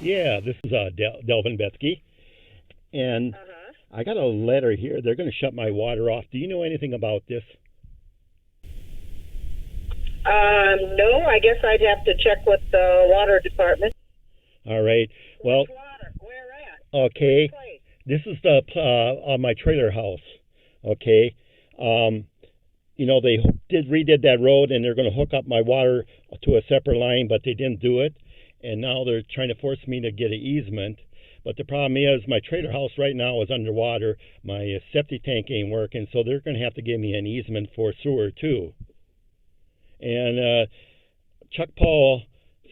Yeah, this is Delvin Bethke, and I got a letter here. They're going to shut my water off. Do you know anything about this? No, I guess I'd have to check with the water department. All right. Well, Which water? Where at? okay. Place? This is the on my trailer house. Okay. They redid that road, and they're going to hook up my water to a separate line, but they didn't do it. And now they're trying to force me to get an easement. But the problem is my trailer house right now is underwater. My septic tank ain't working, so they're going to have to give me an easement for sewer too. And Chuck Paul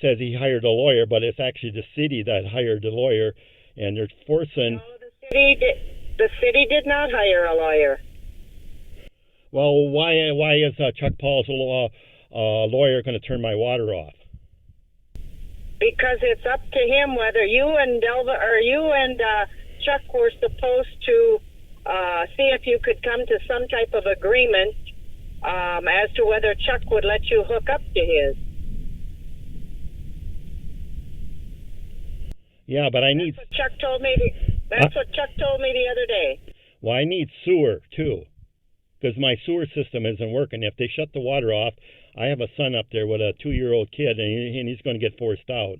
says he hired a lawyer, but it's actually the city that hired the lawyer, and they're forcing. No, the city did not hire a lawyer. Well, why is Chuck Paul's lawyer going to turn my water off? Because it's up to him whether you and Chuck were supposed to see if you could come to some type of agreement as to whether Chuck would let you hook up to his. Yeah, but I need. That's what Chuck told me. What Chuck told me the other day. Well, I need sewer too, because my sewer system isn't working. If they shut the water off, I have a son up there with a 2-year-old kid, and he's going to get forced out.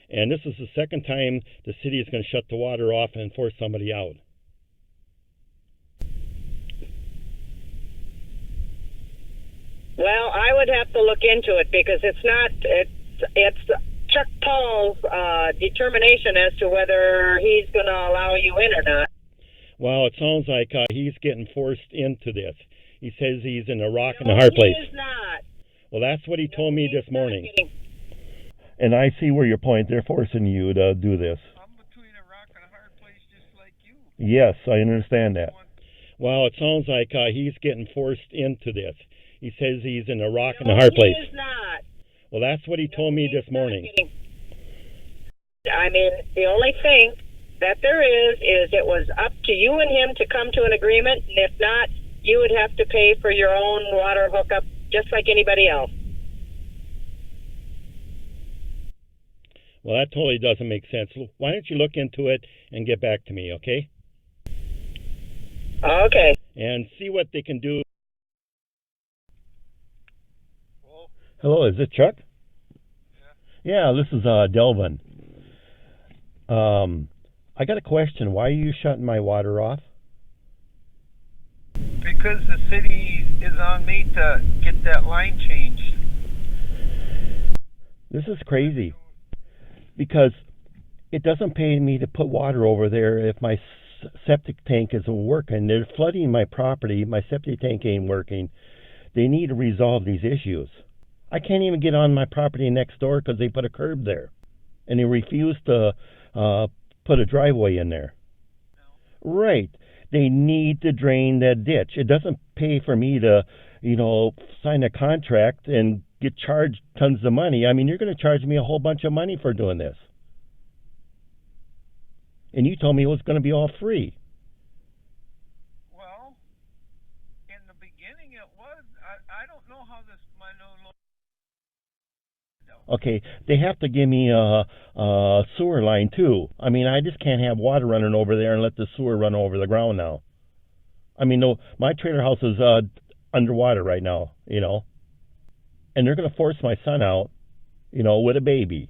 And this is the second time the city is going to shut the water off and force somebody out. Well, I would have to look into it because it's Chuck Paul's determination as to whether he's going to allow you in or not. Well, it sounds like he's getting forced into this. He says he's in a rock and a hard place. No, he is not. Well, that's what he told me this morning. And I see where your point. They're forcing you to do this. I'm between a rock and a hard place just like you. Yes, I understand that. Well, it sounds like he's getting forced into this. He says he's in a rock and a hard place. No, he is not. Well, that's what he told me this morning. I mean, the only thing that there is it was up to you and him to come to an agreement, and if not, you would have to pay for your own water hookup just like anybody else. Well, that totally doesn't make sense. Why don't you look into it and get back to me, okay? Okay. And see what they can do. Hello, is it Chuck? Yeah, this is Delvin. I got a question. Why are you shutting my water off? Because the city is on me to get that line changed. This is crazy. Because it doesn't pay me to put water over there if my septic tank isn't working. They're flooding my property. My septic tank ain't working. They need to resolve these issues. I can't even get on my property next door because they put a curb there. And they refuse to put a driveway in there. No. Right. They need to drain that ditch. It doesn't pay for me to, sign a contract and get charged tons of money. I mean, you're going to charge me a whole bunch of money for doing this. And you told me it was going to be all free. Well, in the beginning it was. I don't know how this my no. Okay, they have to give me a sewer line too. I mean, I just can't have water running over there and let the sewer run over the ground now. I mean, no, my trailer house is underwater right now, and they're going to force my son out, with a baby.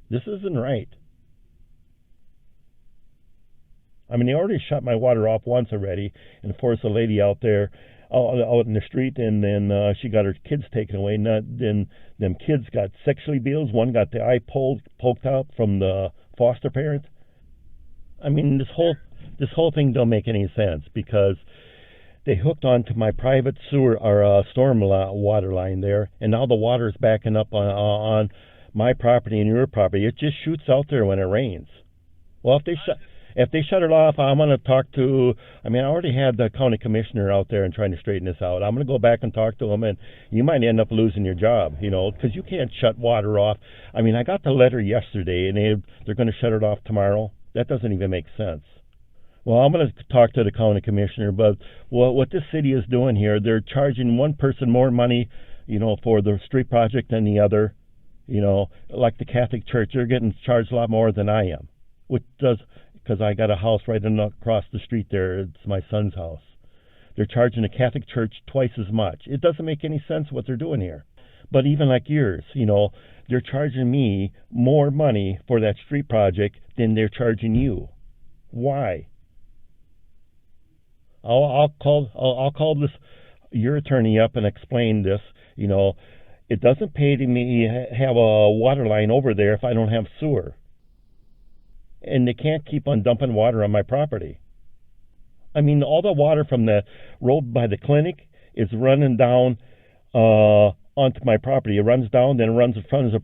This isn't right. I mean, they already shut my water off once already and forced a lady out there out in the street, and then she got her kids taken away. Then them kids got sexually abused. One got the eye poked out from the foster parent. I mean, this whole thing don't make any sense because they hooked onto my private sewer or storm water line there, and now the water is backing up on my property and your property. It just shoots out there when it rains. Well, if they shut it off, I'm going to talk to, I already had the county commissioner out there and trying to straighten this out. I'm going to go back and talk to him, and you might end up losing your job, because you can't shut water off. I mean, I got the letter yesterday, and they're going to shut it off tomorrow. That doesn't even make sense. Well, I'm going to talk to the county commissioner, but what this city is doing here, they're charging one person more money, for the street project than the other. You know, like the Catholic Church, they're getting charged a lot more than I am, which does, because I got a house right across the street there. It's my son's house. They're charging the Catholic Church twice as much. It doesn't make any sense what they're doing here. But even like yours, you know, they're charging me more money for that street project than they're charging you. Why? I'll call this your attorney up and explain this. You know, it doesn't pay to me have a water line over there if I don't have sewer. And they can't keep on dumping water on my property. I mean, all the water from the road by the clinic is running down onto my property. It runs down, then it runs in front of a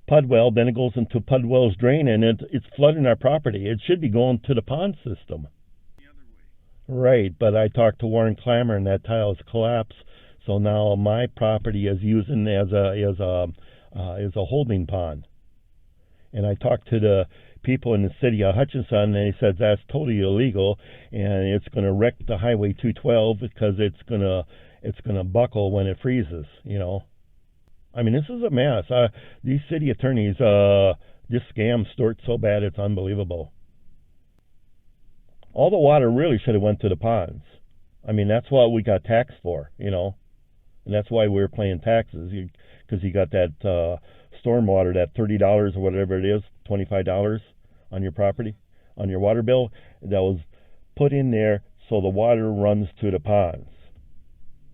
pud well, then it goes into pud well's drain, and it's flooding our property. It should be going to the pond system. Right, but I talked to Warren Clammer, and that tile has collapsed. So now my property is using as a holding pond. And I talked to the people in the city of Hutchinson, and they said that's totally illegal, and it's going to wreck the Highway 212 because it's gonna buckle when it freezes. You know, I mean, this is a mess. These city attorneys, this scam Stewart so bad it's unbelievable. All the water really should have went to the ponds. I mean, that's what we got taxed for, you know, and that's why we're paying taxes, because you got that stormwater, that $30 or whatever it is, $25 on your property, on your water bill, that was put in there so the water runs to the ponds,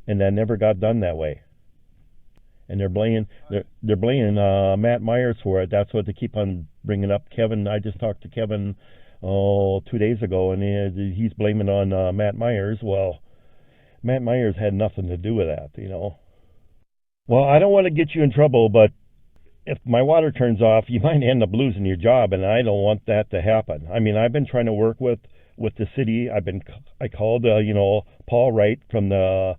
and that never got done that way. And they're blaming Matt Myers for it. That's what they keep on bringing up. Kevin, I just talked to Kevin 2 days ago, and he's blaming on Matt Myers. Well, Matt Myers had nothing to do with that, you know. Well, I don't want to get you in trouble, but if my water turns off, you might end up losing your job, and I don't want that to happen. I mean, I've been trying to work with the city. I called, Paul Wright from the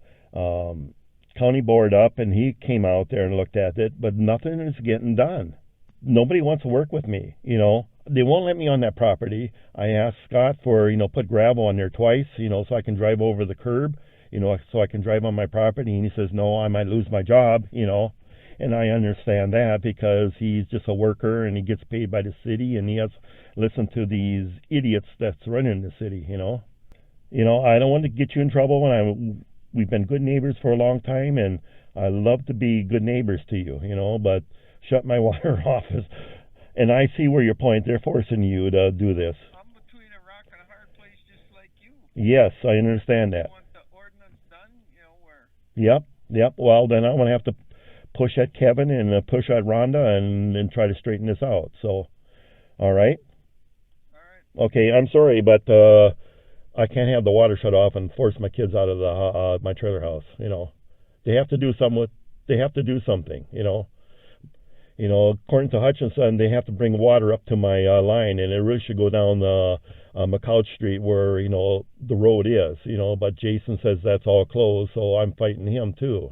county board up, and he came out there and looked at it, but nothing is getting done. Nobody wants to work with me, you know. They won't let me on that property. I asked Scott for, put gravel on there twice, so I can drive over the curb, so I can drive on my property. And he says, no, I might lose my job, And I understand that because he's just a worker and he gets paid by the city and he has to listen to these idiots that's running the city, I don't want to get you in trouble we've been good neighbors for a long time, and I love to be good neighbors to you, but shut my water off and I see where your point. They're forcing you to do this. I'm between a rock and a hard place just like you. Yes, I understand that. You want the ordinance done, where... Yep. Well, then I'm going to have to push at Kevin and push at Ronda and try to straighten this out. So, all right? All right. Okay, I'm sorry, but I can't have the water shut off and force my kids out of my trailer house, They have to do something, according to Hutchinson, they have to bring water up to my line, and it really should go down McCouch Street where, the road is, but Jason says that's all closed, so I'm fighting him too,